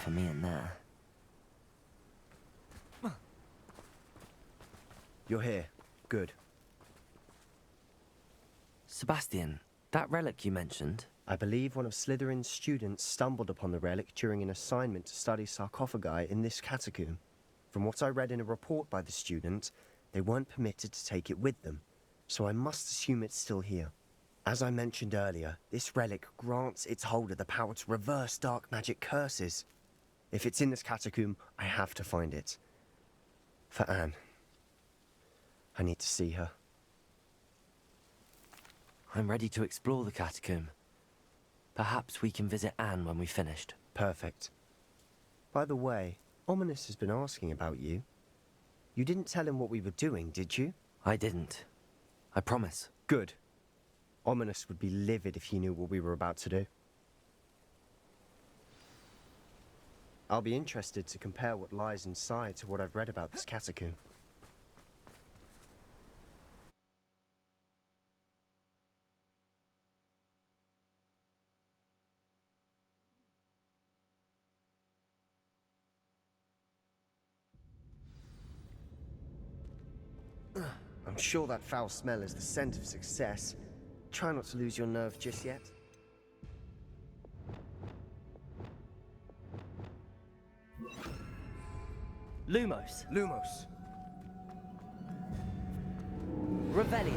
for me in there. You're here. Good. Sebastian, that relic you mentioned, I believe one of Slytherin's students stumbled upon the relic during an assignment to study sarcophagi in this catacomb. From what I read in a report by the student, they weren't permitted to take it with them, so I must assume it's still here. As I mentioned earlier, this relic grants its holder the power to reverse dark magic curses. If it's in this catacomb, I have to find it. For Anne. I need to see her. I'm ready to explore the catacomb. Perhaps we can visit Anne when we've finished. Perfect. By the way, Ominous has been asking about you. You didn't tell him what we were doing, did you? I didn't. I promise. Good. Ominous would be livid if he knew what we were about to do. I'll be interested to compare what lies inside to what I've read about this catacomb. I'm sure that foul smell is the scent of success. Try not to lose your nerve just yet. Lumos. Lumos. Revelio.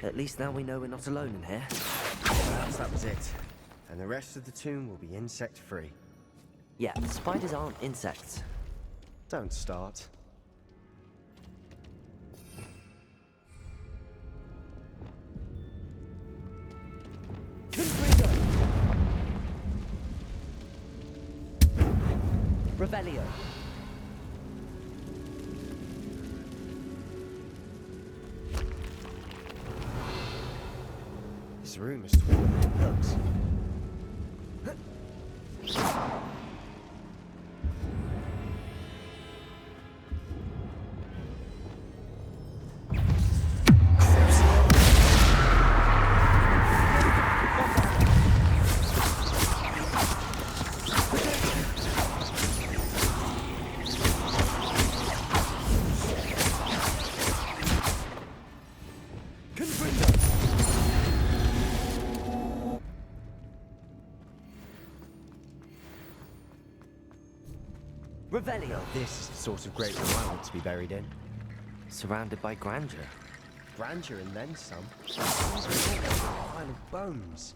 At least now we know we're not alone in here. Perhaps that was it. And the rest of the tomb will be insect-free. Yeah, spiders aren't insects. Don't start. Revelio. This room is full of bugs. Revelio. This is the sort of great room I want to be buried in. Surrounded by grandeur. Grandeur and then some. A pile of bones.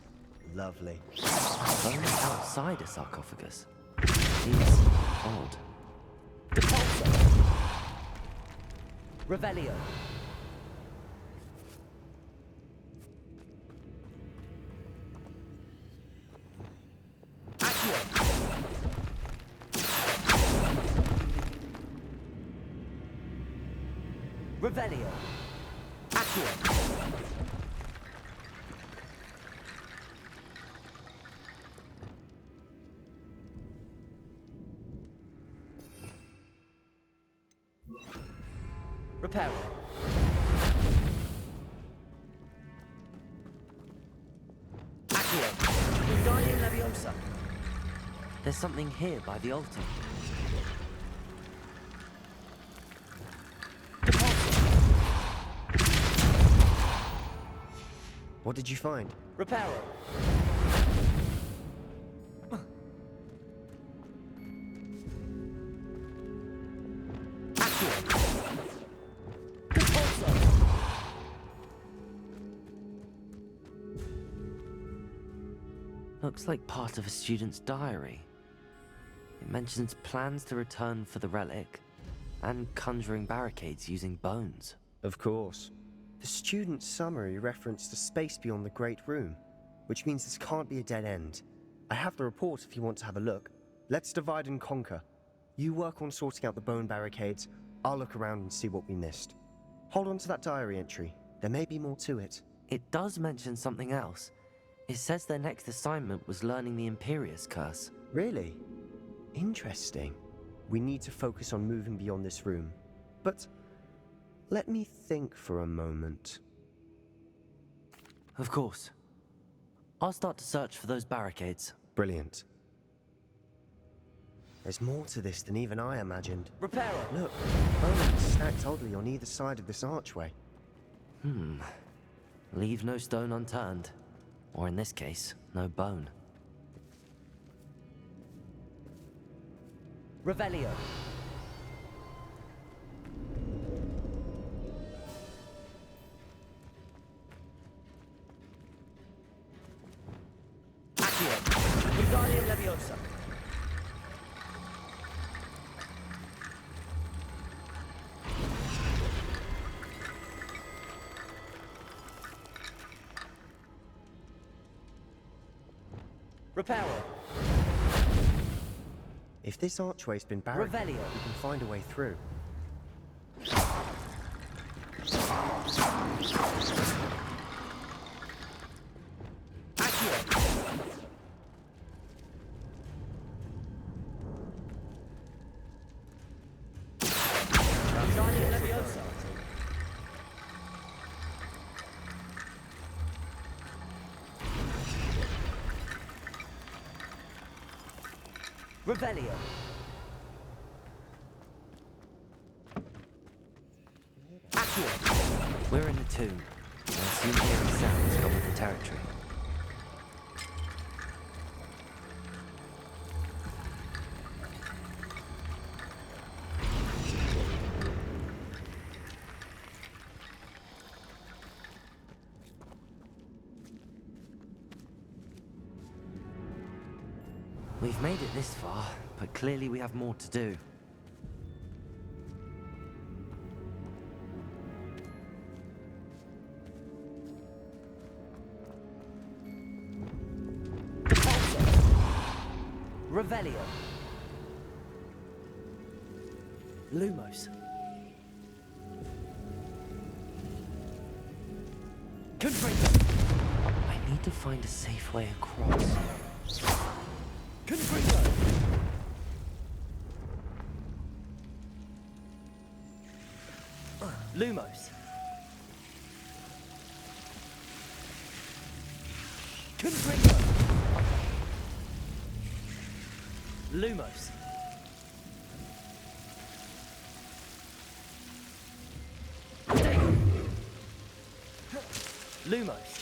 Lovely. Bones outside a sarcophagus. Seems odd. Depulso. Revelio. Accio. Revelio. Accio. Reparo. Accio. Wingardium Leviosa. There's something here by the altar. What did you find? Reparo. Looks like part of a student's diary. It mentions plans to return for the relic and conjuring barricades using bones. Of course. The student's summary referenced a space beyond the Great Room, which means this can't be a dead end. I have the report if you want to have a look. Let's divide and conquer. You work on sorting out the bone barricades, I'll look around and see what we missed. Hold on to that diary entry. There may be more to it. It does mention something else. It says their next assignment was learning the Imperius curse. Really? Interesting. We need to focus on moving beyond this room. But let me think for a moment. Of course. I'll start to search for those barricades. Brilliant. There's more to this than even I imagined. Repairer! Look, bones stacked oddly on either side of this archway. Leave no stone unturned. Or in this case, no bone. Revelio. Accio. Wingardium Leviosa. Reparo. If this archway's been barricaded, Revelio. we can find a way through. Accio. Wingardium Leviosa. Revelio. Accio. We're in the tomb. I assume hearing sounds come with the territory. We've made it this far, but clearly we have more to do. Revelio. Lumos. Confringo. I need to find a safe way across. Confringo. Lumos. Confringo. Lumos. Lumos.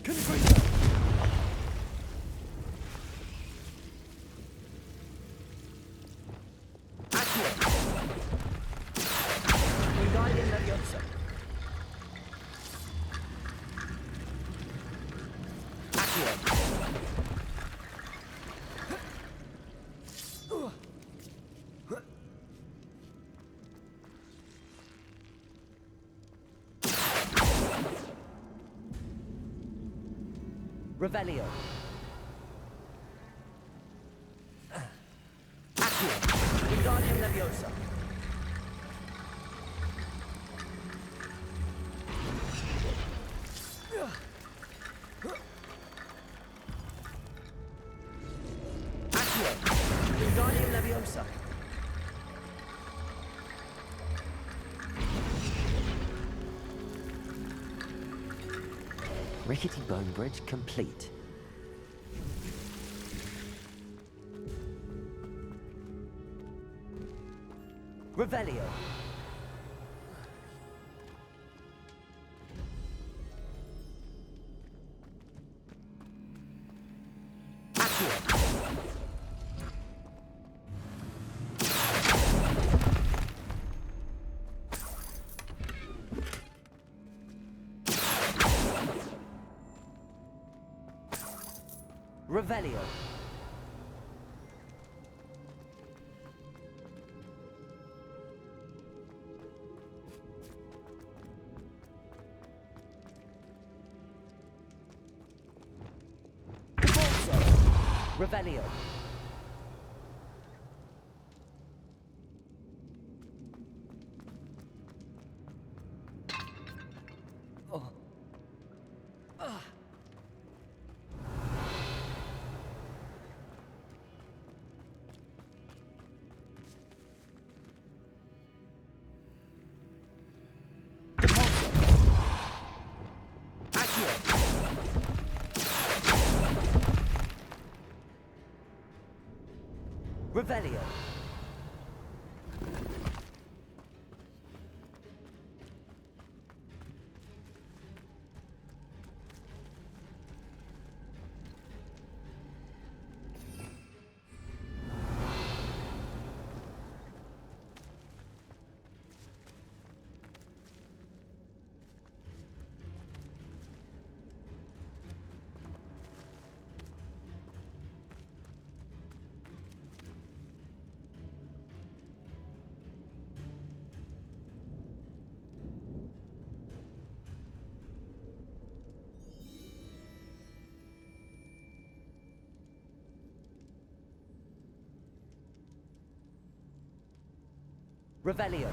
Confringo. Accio. Wingardium Leviosa. Accio. Revelio. Accio. Wingardium Leviosa. Accio. Wingardium Leviosa. Rickety bone bridge complete. Revelio. Accio. Revelio. Revelio. Revelio. Revelio.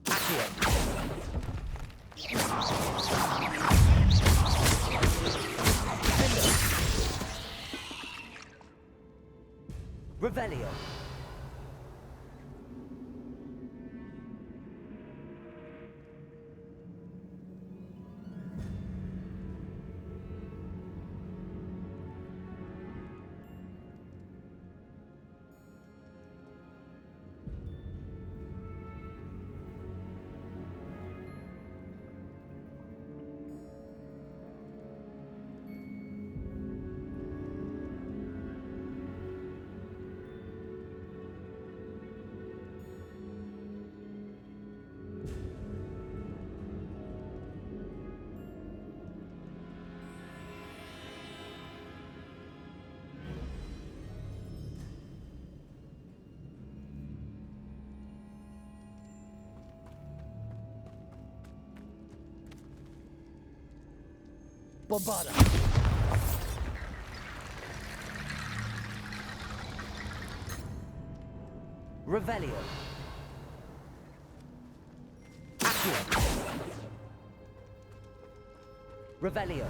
Accio. Revelio. Bombarda. Revelio. Accio. Revelio.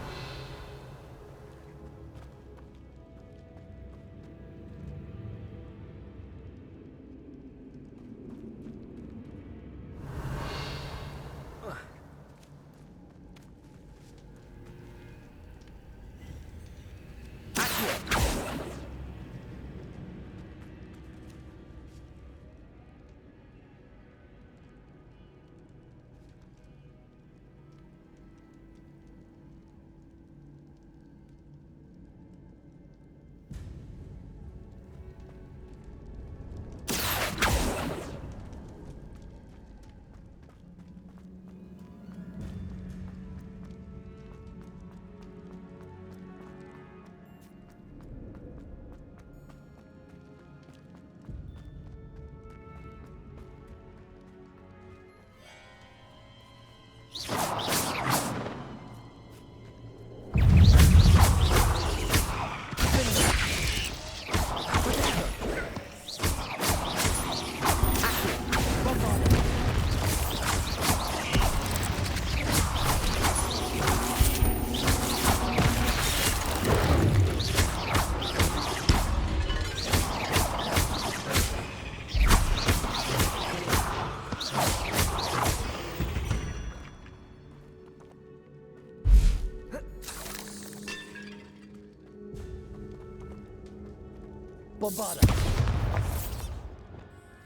Bombarda.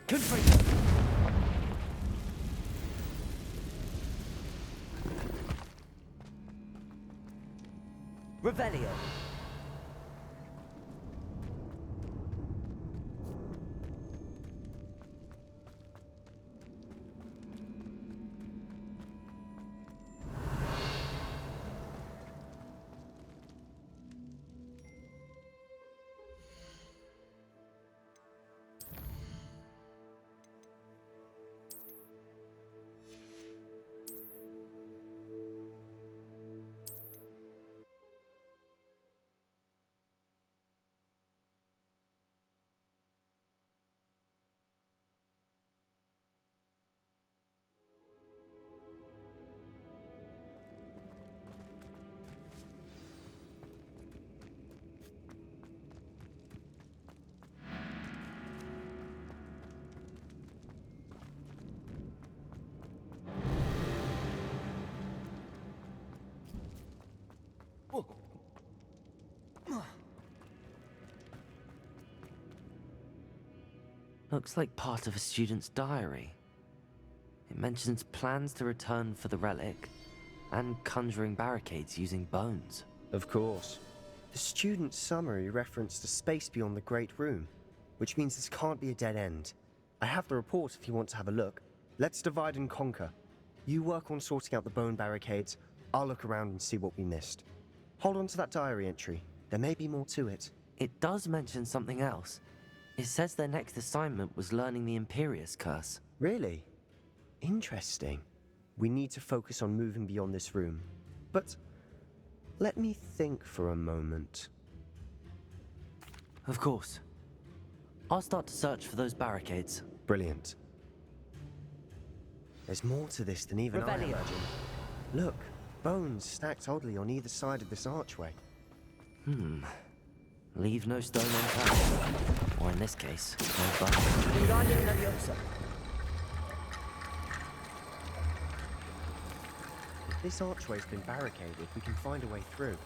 Confringo. Revelio. Looks like part of a student's diary. It mentions plans to return for the relic and conjuring barricades using bones. Of course. The student's summary referenced a space beyond the Great Room, which means this can't be a dead end. I have the report if you want to have a look. Let's divide and conquer. You work on sorting out the bone barricades. I'll look around and see what we missed. Hold on to that diary entry. There may be more to it. It does mention something else. It says their next assignment was learning the Imperius Curse. Really? Interesting. We need to focus on moving beyond this room. But let me think for a moment. Of course. I'll start to search for those barricades. Brilliant. There's more to this than even I imagined. Look, bones stacked oddly on either side of this archway. Leave no stone unturned. Or in this case, no bone. If this archway's been barricaded, we can find a way through.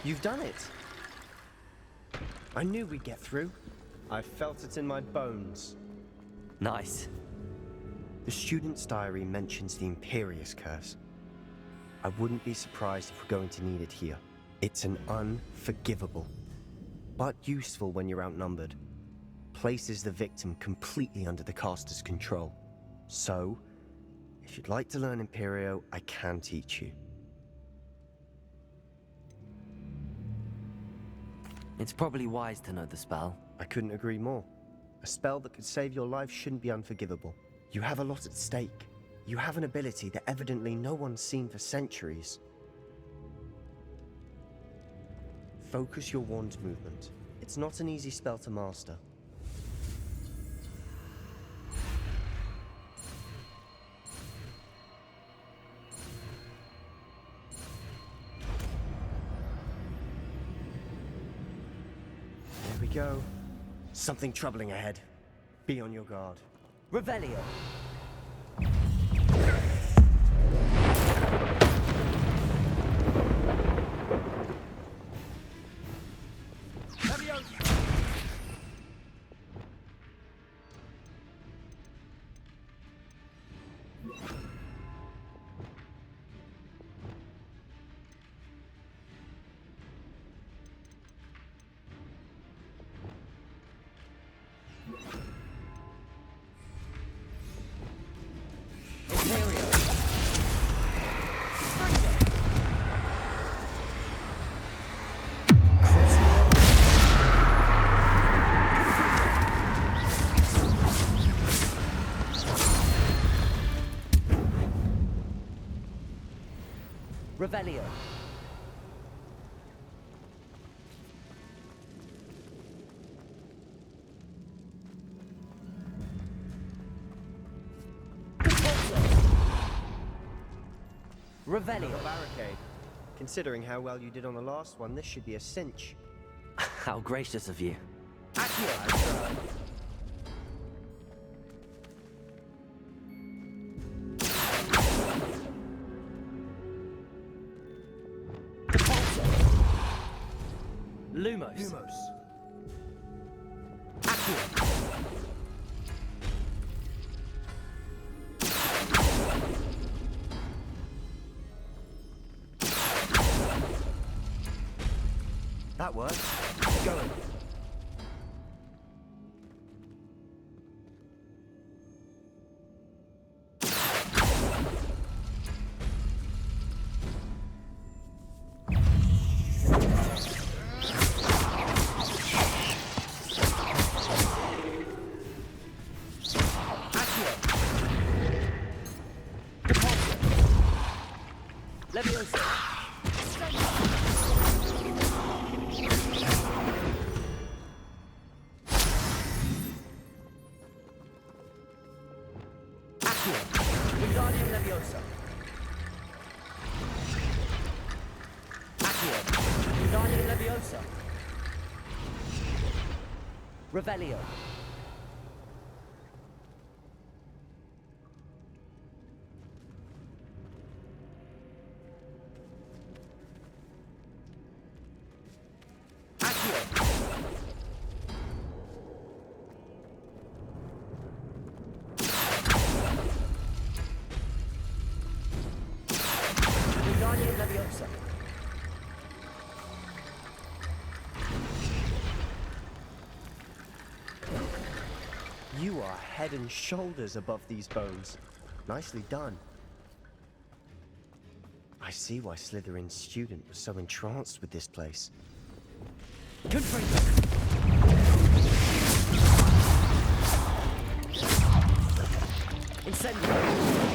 You've done it! I knew we'd get through. I felt it in my bones. Nice. The student's diary mentions the Imperius Curse. I wouldn't be surprised if we're going to need it here. It's an unforgivable, but useful when you're outnumbered. Places the victim completely under the caster's control. So, if you'd like to learn Imperio, I can teach you. It's probably wise to know the spell. I couldn't agree more. A spell that could save your life shouldn't be unforgivable. You have a lot at stake. You have an ability that evidently no one's seen for centuries. Focus your wand movement. It's not an easy spell to master. There we go. Something troubling ahead. Be on your guard. Revelio. Revelio. Revelio. Another barricade. Considering how well you did on the last one, this should be a cinch. How gracious of you. Accio! Lumos. That works. Keep going. Leviosa. Accio. Wingardium Leviosa. Accio. Wingardium Leviosa. Revelio. Wingardium Leviosa. You are head and shoulders above these bones. Nicely done. I see why Slytherin's student was so entranced with this place. Confringo. Incendio.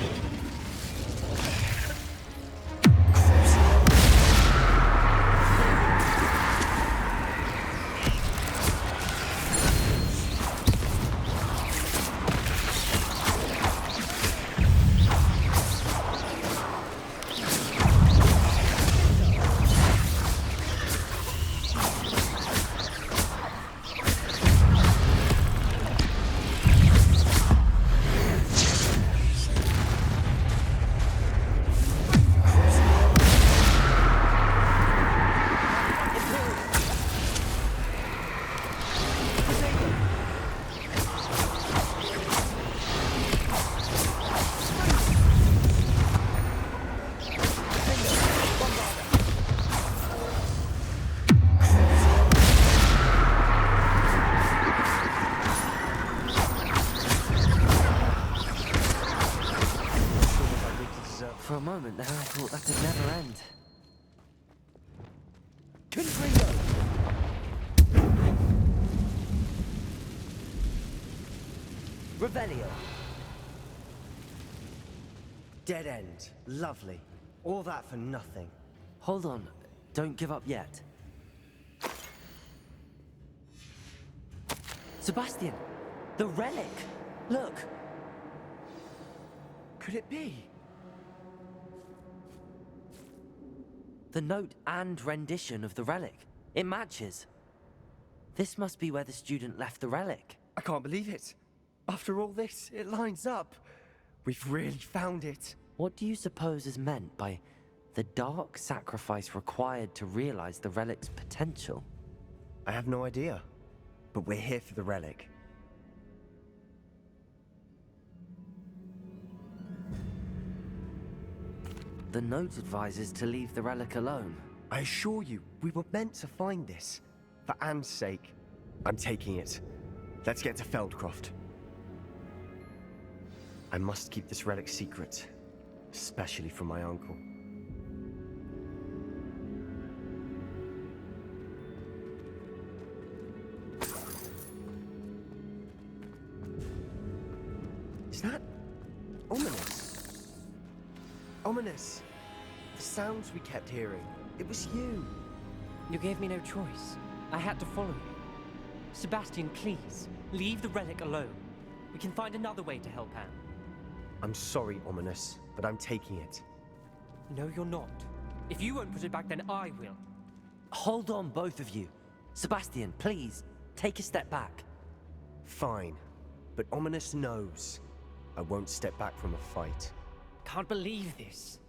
For a moment there, I thought that would never end. Confringo. Revelio. Dead end. Lovely. All that for nothing. Hold on, don't give up yet. Sebastian! The relic! Look! Could it be? The note and rendition of the relic. It matches. This must be where the student left the relic. I can't believe it. After all this, it lines up. We've really found it. What do you suppose is meant by the dark sacrifice required to realize the relic's potential? I have no idea. But we're here for the relic. The note advises to leave the relic alone. I assure you, we were meant to find this. For Anne's sake. I'm taking it. Let's get to Feldcroft. I must keep this relic secret. Especially from my uncle. Is that ominous? Ominous. The sounds we kept hearing. It was you. You gave me no choice. I had to follow you. Sebastian, please, leave the relic alone. We can find another way to help Anne. I'm sorry, Ominous, but I'm taking it. No, you're not. If you won't put it back, then I will. Hold on, both of you. Sebastian, please, take a step back. Fine, but Ominous knows. I won't step back from a fight. Can't believe this.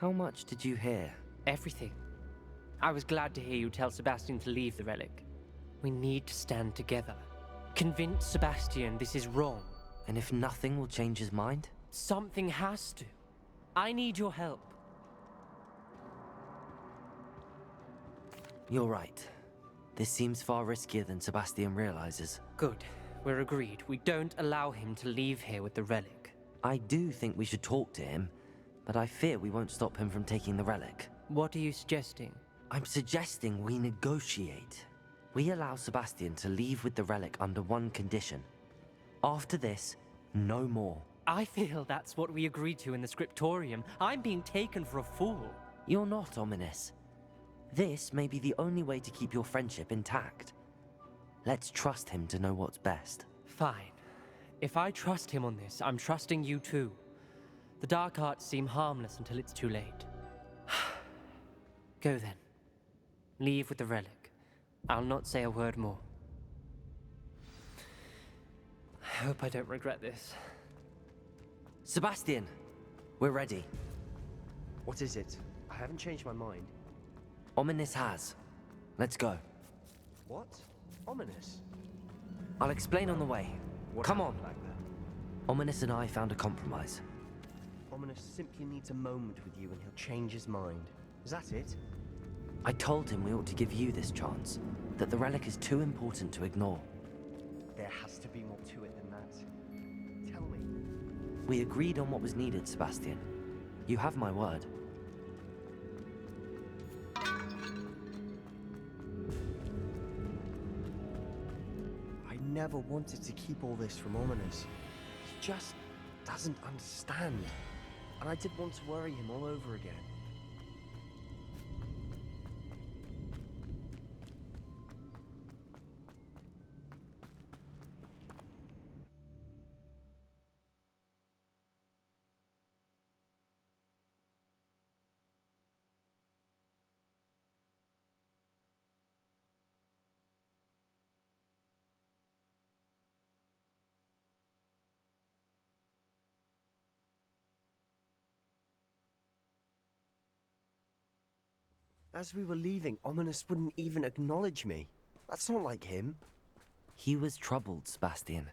How much did you hear? Everything. I was glad to hear you tell Sebastian to leave the relic. We need to stand together. Convince Sebastian this is wrong. And if nothing will change his mind? Something has to. I need your help. You're right. This seems far riskier than Sebastian realizes. Good. We're agreed. We don't allow him to leave here with the relic. I do think we should talk to him, but I fear we won't stop him from taking the relic. What are you suggesting? I'm suggesting we negotiate. We allow Sebastian to leave with the relic under one condition. After this, no more. I feel that's what we agreed to in the scriptorium. I'm being taken for a fool. You're not, Ominous. This may be the only way to keep your friendship intact. Let's trust him to know what's best. Fine. If I trust him on this, I'm trusting you too. The dark arts seem harmless until it's too late. Go then. Leave with the relic. I'll not say a word more. I hope I don't regret this. Sebastian, we're ready. What is it? I haven't changed my mind. Ominous has. Let's go. What? Ominous? I'll explain on the way. What Come on. happened back there? Ominous and I found a compromise. Ominous simply needs a moment with you and he'll change his mind. Is that it? I told him we ought to give you this chance, that the relic is too important to ignore. There has to be more to it than that. Tell me. We agreed on what was needed, Sebastian. You have my word. I never wanted to keep all this from Ominous. He just doesn't understand. And I didn't want to worry him all over again. As we were leaving, Ominous wouldn't even acknowledge me. That's not like him. He was troubled, Sebastian.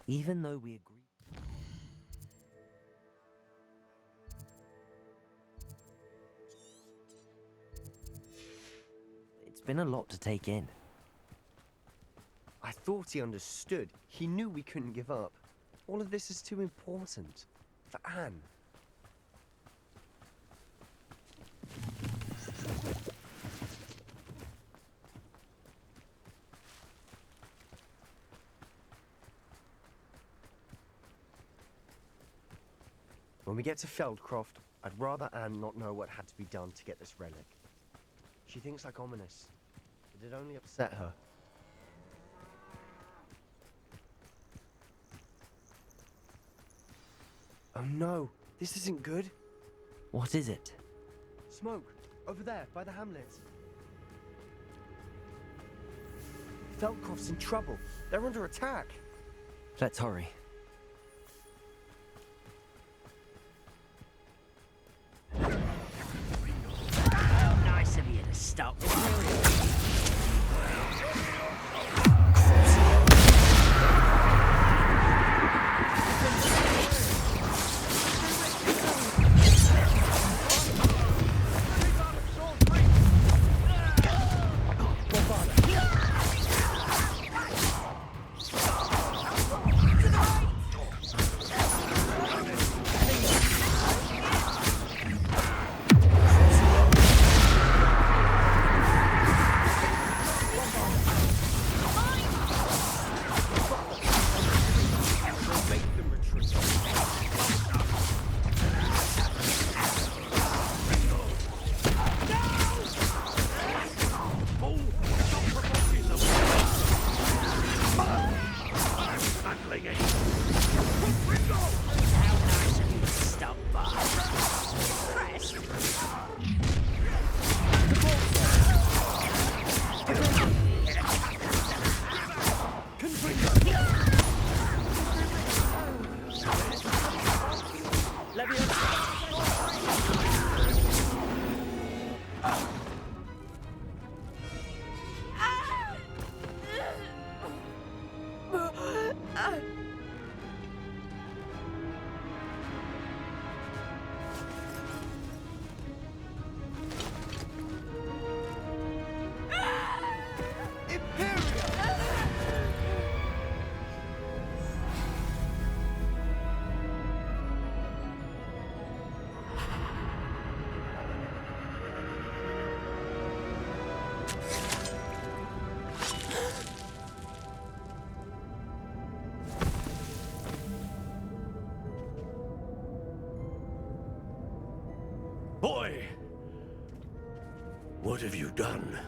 Even though we agreed. It's been a lot to take in. I thought he understood. He knew we couldn't give up. All of this is too important. For Anne. When we get to Feldcroft, I'd rather Anne not know what had to be done to get this relic. She thinks like Ominous, but it only upset her. Oh no, this isn't good. What is it? Smoke, over there, by the hamlet. Feldcroft's in trouble. They're under attack. Let's hurry. Nice of you to stop. Boy! What have you done?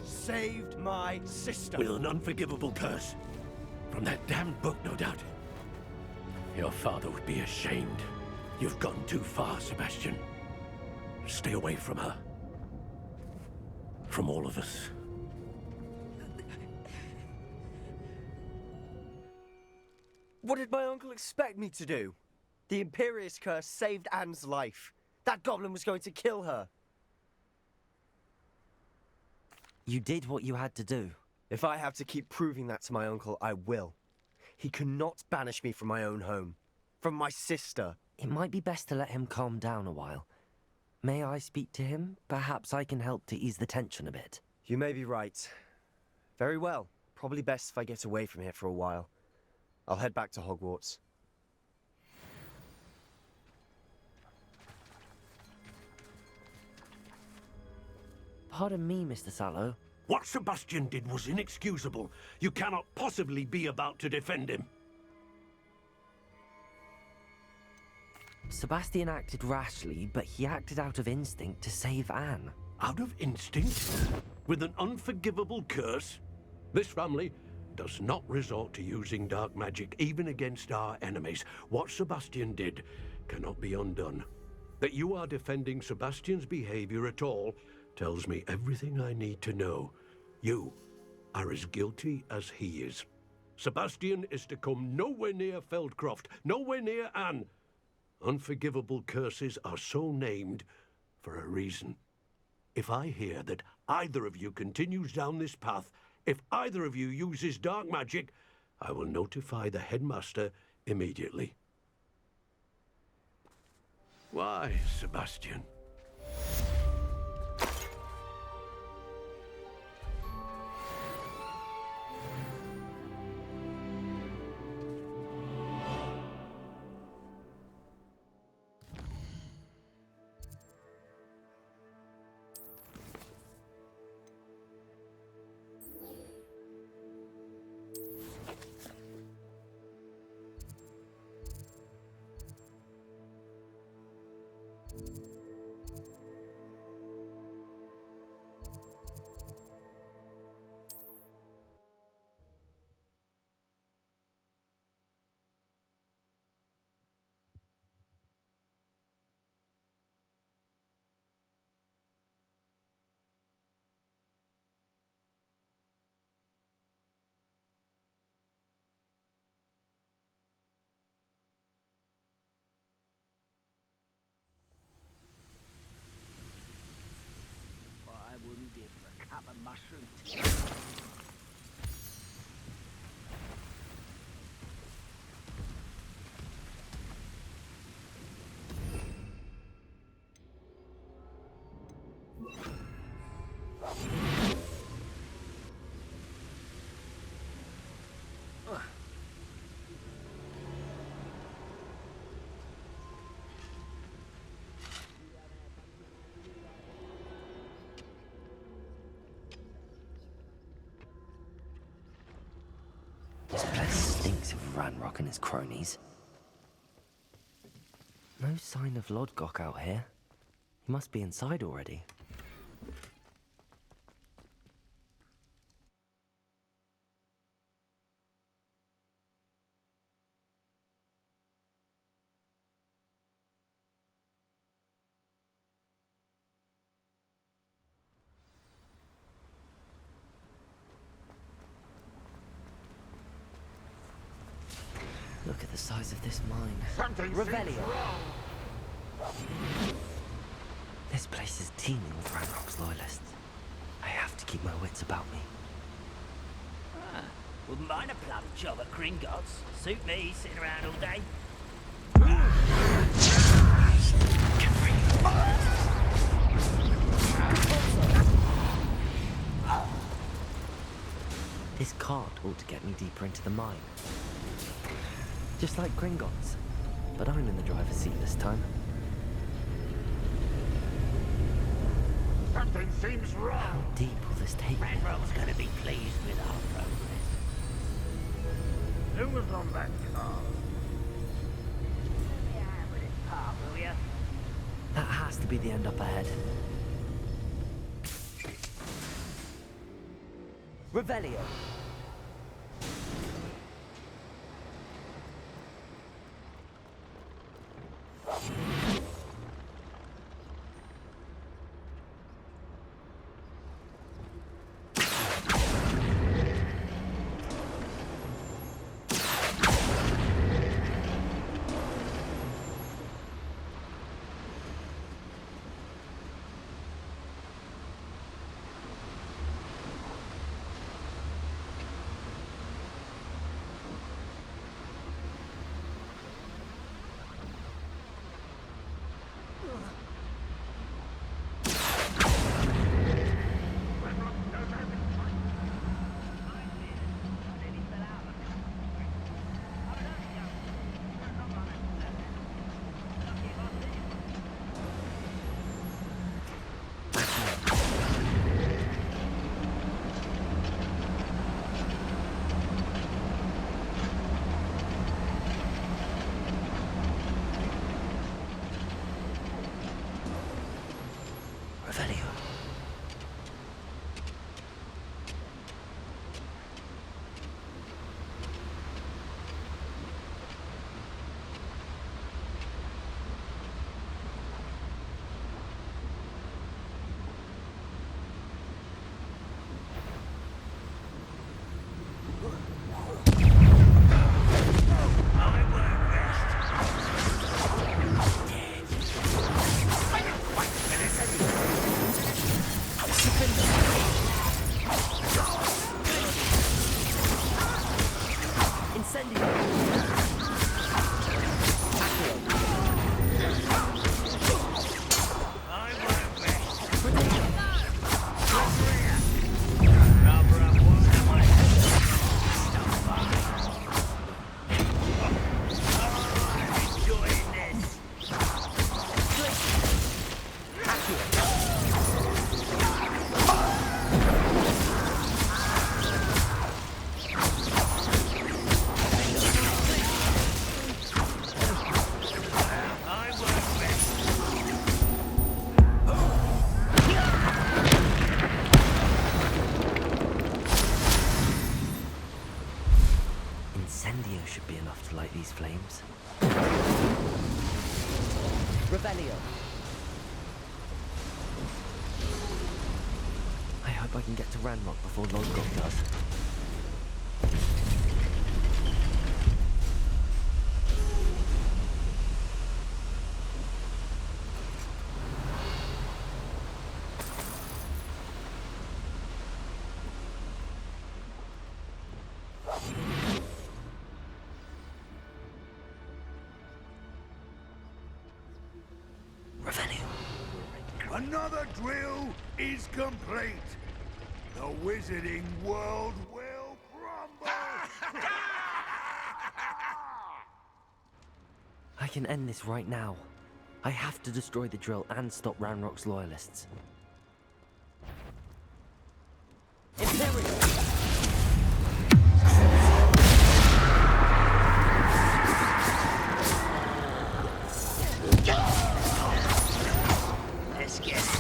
Saved my sister. With an unforgivable curse. From that damned book, no doubt. Your father would be ashamed. You've gone too far, Sebastian. Stay away from her. From all of us. What did my uncle expect me to do? The Imperious curse saved Anne's life. That goblin was going to kill her. You did what you had to do. If I have to keep proving that to my uncle, I will. He cannot banish me from my own home. From my sister. It might be best to let him calm down a while. May I speak to him? Perhaps I can help to ease the tension a bit. You may be right. Very well. Probably best if I get away from here for a while. I'll head back to Hogwarts. Pardon me, Mr. Sallow. What Sebastian did was inexcusable. You cannot possibly be about to defend him. Sebastian acted rashly, but he acted out of instinct to save Anne. Out of instinct? With an unforgivable curse? This family does not resort to using dark magic, even against our enemies. What Sebastian did cannot be undone. That you are defending Sebastian's behavior at all tells me everything I need to know. You are as guilty as he is. Sebastian is to come nowhere near Feldcroft, nowhere near Anne. Unforgivable curses are so named for a reason. If I hear that either of you continues down this path, if either of you uses dark magic, I will notify the headmaster immediately. Why, Sebastian? I wouldn't give for a cup of mushroom tea. This place stinks of Ranrock and his cronies. No sign of Lodgok out here. He must be inside already. Look at the size of this mine. Revelio! This place is teeming with Ranrock's loyalists. I have to keep my wits about me. Wouldn't mind a bloody job at Gringotts. Suit me, sitting around all day. This cart ought to get me deeper into the mine. Just like Gringotts, but I'm in the driver's seat this time. Something seems wrong. How deep will this take me? Ranrock's gonna be pleased with our progress. Who was on that car? Yeah, with his part, will ya? That has to be the end up ahead. Revelio! Incendio should be enough to light these flames. Revelio. I hope I can get to Ranrock before Lodgok does. Another drill is complete. The wizarding world will crumble. I can end this right now. I have to destroy the drill and stop Ranrock's loyalists. Let's get it.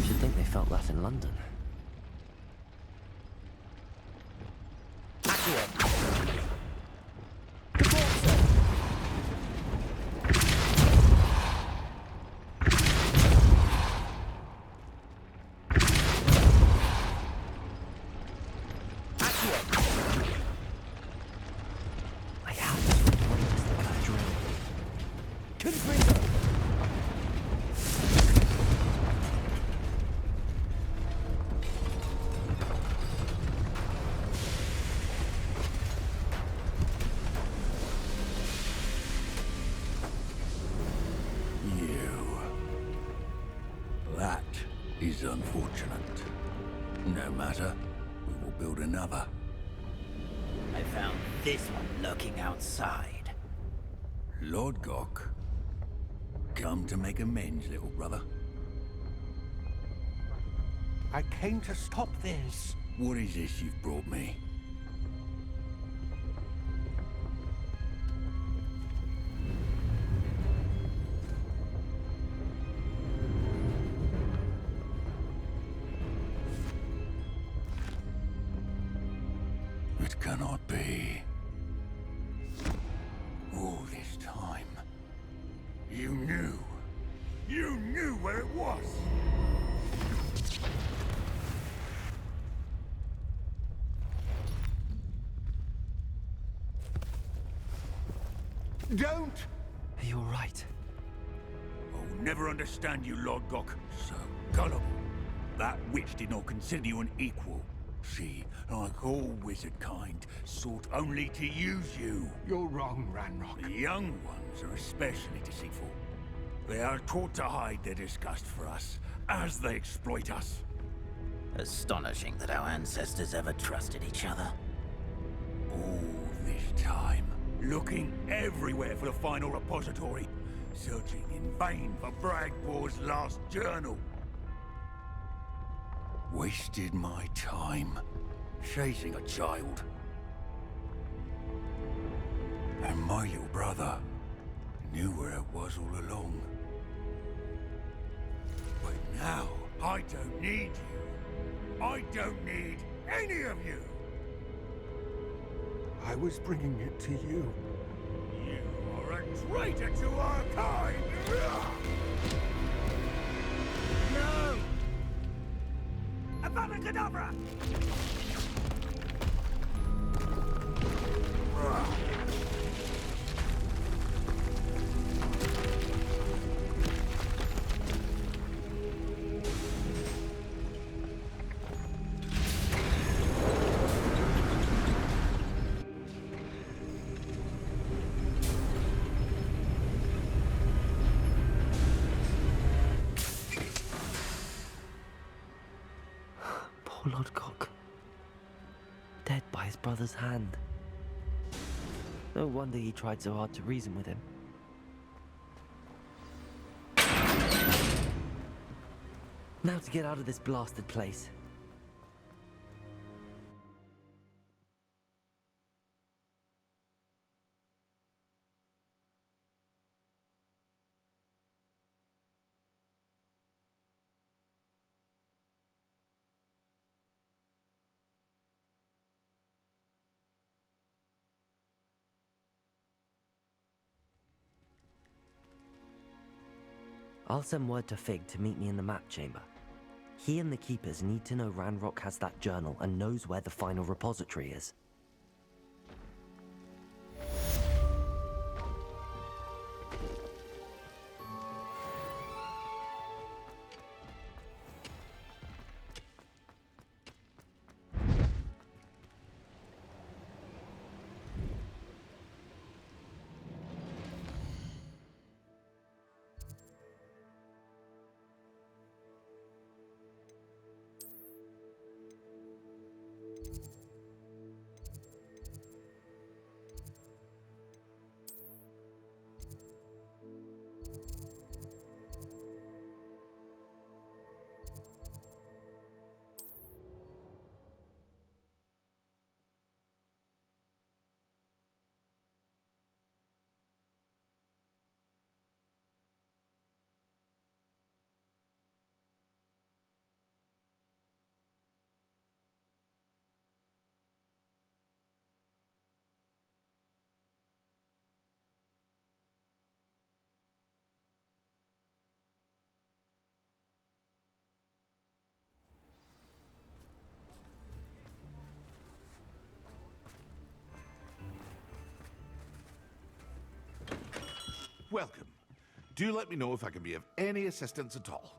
Should think they felt that in London. I have to replace that drill. That is unfortunate. No matter, we will build another. I found this one lurking outside. Lord Gok, come to make amends, little brother. I came to stop this. What is this you've brought me? It cannot be. All this time, you knew. You knew where it was. Don't! Are you alright? Oh never understand you, Lord Gok. So gullible. That witch did not consider you an equal. She, like all wizard kind, sought only to use you. You're wrong, Ranrock. The young ones are especially deceitful. They are taught to hide their disgust for us, as they exploit us. Astonishing that our ancestors ever trusted each other. All this time, looking everywhere for the final repository, searching in vain for Bragbor's last journal. Wasted my time, chasing a child. And my little brother knew where it was all along. But now, I don't need you. I don't need any of you. I was bringing it to you. You are a traitor to our kind! No! Avada Kedavra! Poor Lord Cock. Dead by his brother's hand. No wonder he tried so hard to reason with him. Now to get out of this blasted place. I'll send word to Fig to meet me in the map chamber. He and the Keepers need to know Ranrock has that journal and knows where the final repository is. Welcome. Do let me know if I can be of any assistance at all.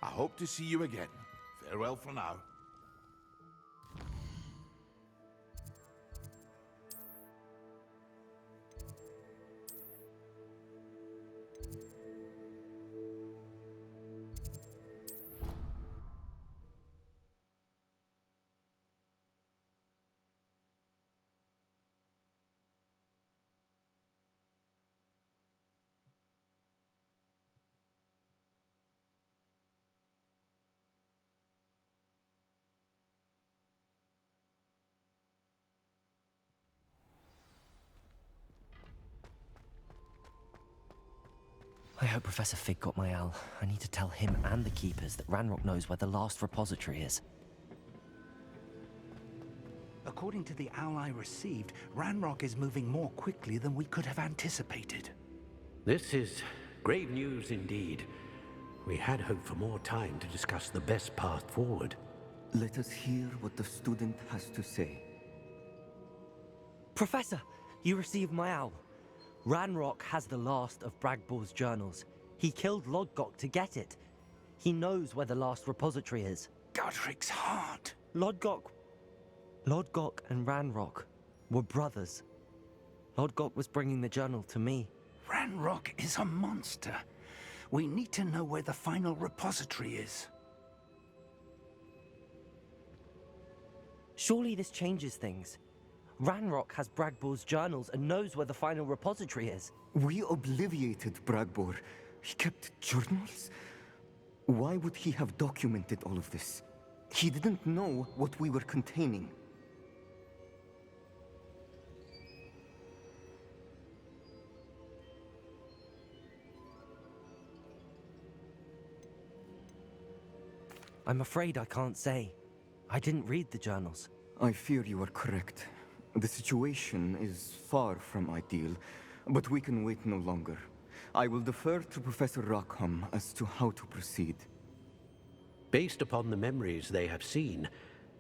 I hope to see you again. Farewell for now. I hope Professor Fig got my owl. I need to tell him and the Keepers that Ranrock knows where the last repository is. According to the owl I received, Ranrock is moving more quickly than we could have anticipated. This is grave news indeed. We had hoped for more time to discuss the best path forward. Let us hear what the student has to say. Professor, you received my owl. Ranrock has the last of Bragbor's journals. He killed Lodgok to get it. He knows where the last repository is. Godric's heart. Lodgok and Ranrock were brothers. Lodgok was bringing the journal to me. Ranrock is a monster. We need to know where the final repository is. Surely this changes things. Ranrock has Bragbor's journals and knows where the final repository is. We obliviated Bragbor. He kept journals? Why would he have documented all of this? He didn't know what we were containing. I'm afraid I can't say. I didn't read the journals. I fear you are correct. The situation is far from ideal, but we can wait no longer. I will defer to Professor Rockham as to how to proceed. Based upon the memories they have seen,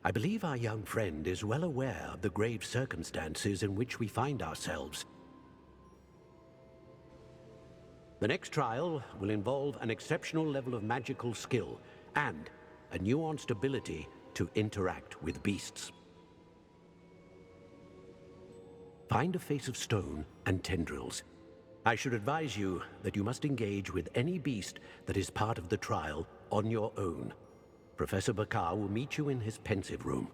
I believe our young friend is well aware of the grave circumstances in which we find ourselves. The next trial will involve an exceptional level of magical skill and a nuanced ability to interact with beasts. Find a face of stone and tendrils. I should advise you that you must engage with any beast that is part of the trial on your own. Professor Bakar will meet you in his pensive room.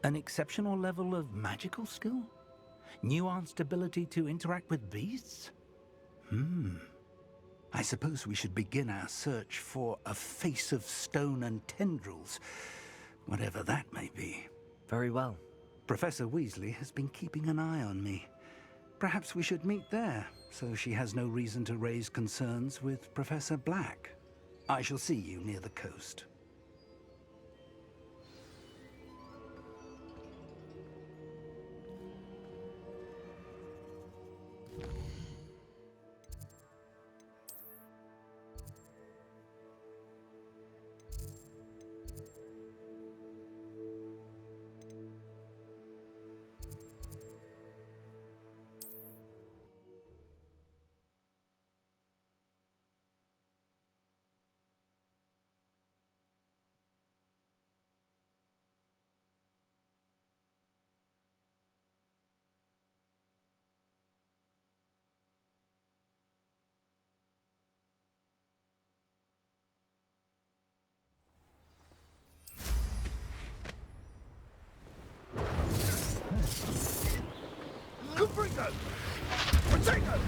An exceptional level of magical skill? Nuanced ability to interact with beasts? I suppose we should begin our search for a face of stone and tendrils, whatever that may be. Very well. Professor Weasley has been keeping an eye on me. Perhaps we should meet there, so she has no reason to raise concerns with Professor Black. I shall see you near the coast. Confringo! Protego!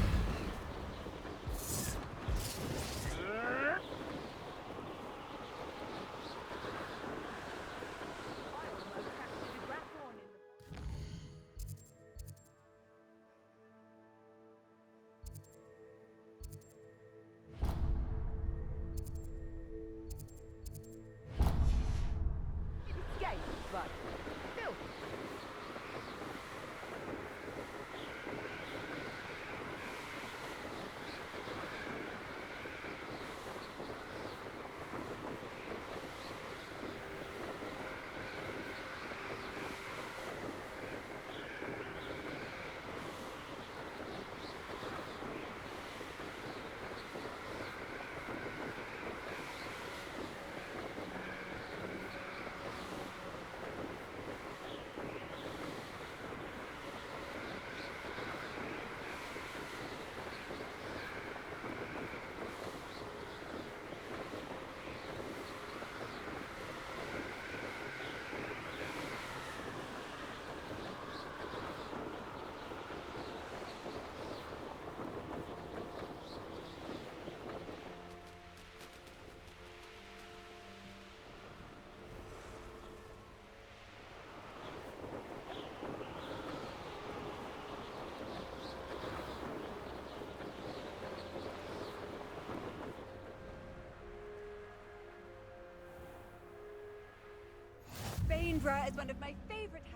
Umbra is one of my favorite